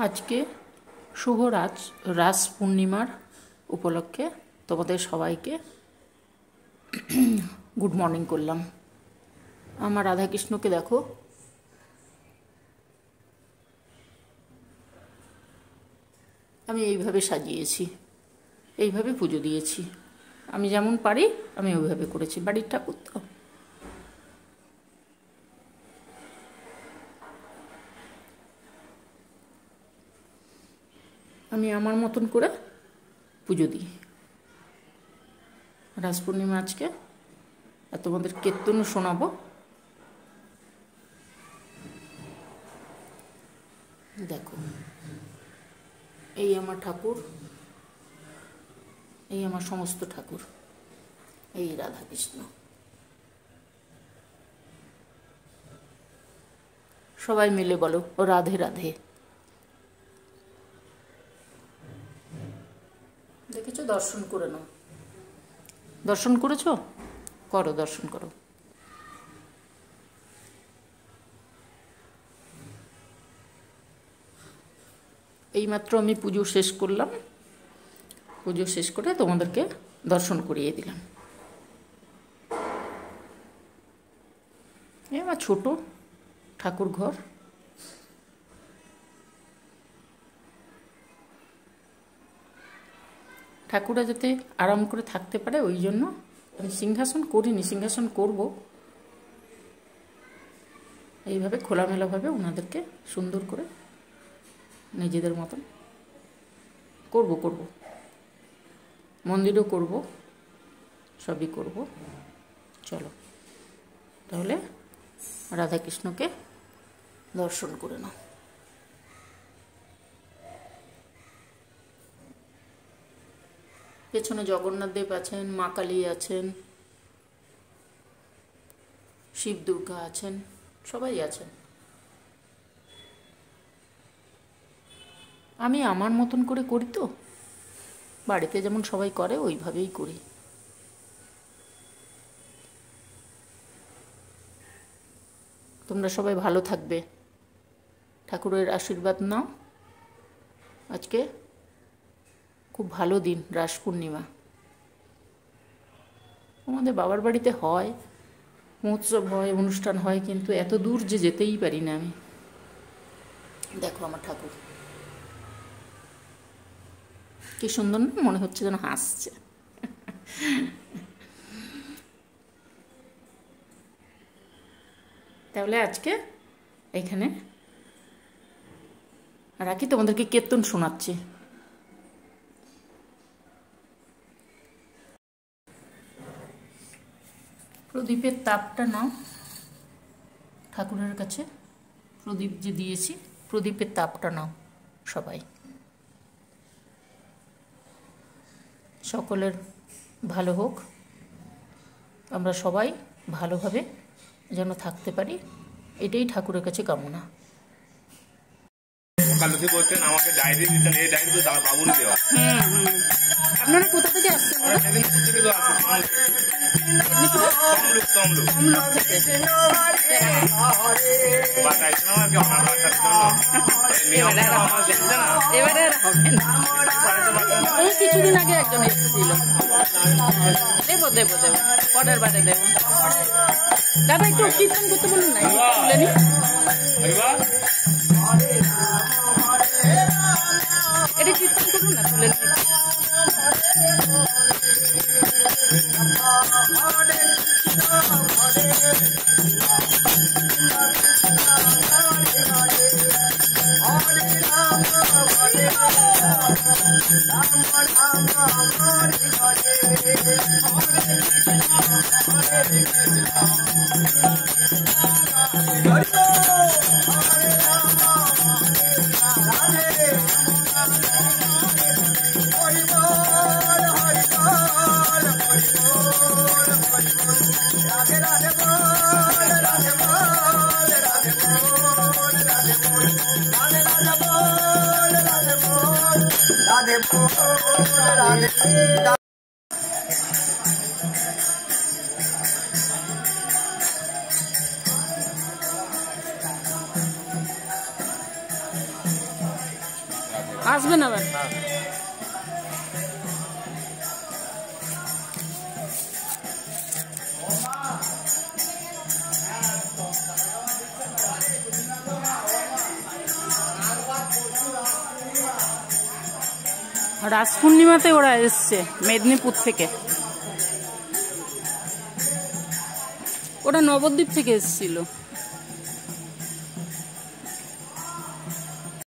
আজকে শুভ রাস পূর্ণিমার উপলক্ষে তোমাদের সবাইকে গুড মর্নিং করলাম। আমার রাধাকৃষ্ণকে দেখো, আমি এইভাবে সাজিয়েছি, এইভাবে পুজো দিয়েছি। আমি যেমন পারি আমি ওইভাবে করেছি, বাড়ির ঠাকুর তো। আমি আমার মতন করে পুজো দিই। রাস পূর্ণিমা আজকে, আর তোমাদের কীর্তনও শোনাবো। দেখো, এই আমার ঠাকুর, এই আমার সমস্ত ঠাকুর, এই রাধাকৃষ্ণ। সবাই মিলে বলো ও রাধে রাধে। দেখেছো, দর্শন করে নাও। দর্শন করেছো? করো, দর্শন করো। এইমাত্র আমি পুজো শেষ করলাম, পুজো শেষ করে তোমাদেরকে দর্শন করিয়ে দিলাম। এই আমার ছোট ঠাকুর ঘর। ঠাকুররা যাতে আরাম করে থাকতে পারে ওই জন্য আমি সিংহাসন করিনি, সিংহাসন করব। এইভাবে খোলামেলাভাবে ওনাদেরকে সুন্দর করে নিজেদের মতন করব। মন্দিরও করব, সবই করব। চলো তাহলে রাধাকৃষ্ণকে দর্শন করে নাও। পেছনে জগন্নাথ দেব আছেন, মা কালী আছেন, শিব দুর্গা আছেন, সবাই আছেন। আমি আমার মতন করে করি তো, বাড়িতে যেমন সবাই করে ওইভাবেই করি। তোমরা সবাই ভালো থাকবে, ঠাকুরের আশীর্বাদ নাও। আজকে খুব ভালো দিন, রাস পূর্ণিমা। আমাদের বাবার বাড়িতে হয়, মহোৎসব হয়, অনুষ্ঠান হয়, কিন্তু এত দূর যে যেতেই পারি না আমি। দেখো আমার ঠাকুর কি সুন্দর না, মনে হচ্ছে যেন হাসছে। তাহলে আজকে এখানে রাখি, তোমাদেরকে কীর্তন শোনাচ্ছি। প্রদীপের তাপটা নাও ঠাকুরের কাছে, প্রদীপ যে দিয়েছি প্রদীপের তাপটা নাও সবাই। সকলের ভালো হোক, আমরা সবাই ভালোভাবে যেন থাকতে পারি, এটাই ঠাকুরের কাছে কামনা। আমাকে ডায়েরি দিতেন, এই ডায়েরি তো বাবুর দেওয়া। আপনারা কোথা থেকে আসছেন? কিছুদিন আগে একজন এসেছিল। দেবো পরের বারে দেবো। দাদা একটু কীর্তন করতে বলুন না, তুলে নি। এটা কীর্তন করুন না, তুলে নি। राधे আসবেন আবার। রাস পূর্ণিমাতে ওরা এসছে মেদিনীপুর থেকে, ওরা নবদ্বীপ থেকে এসেছিল।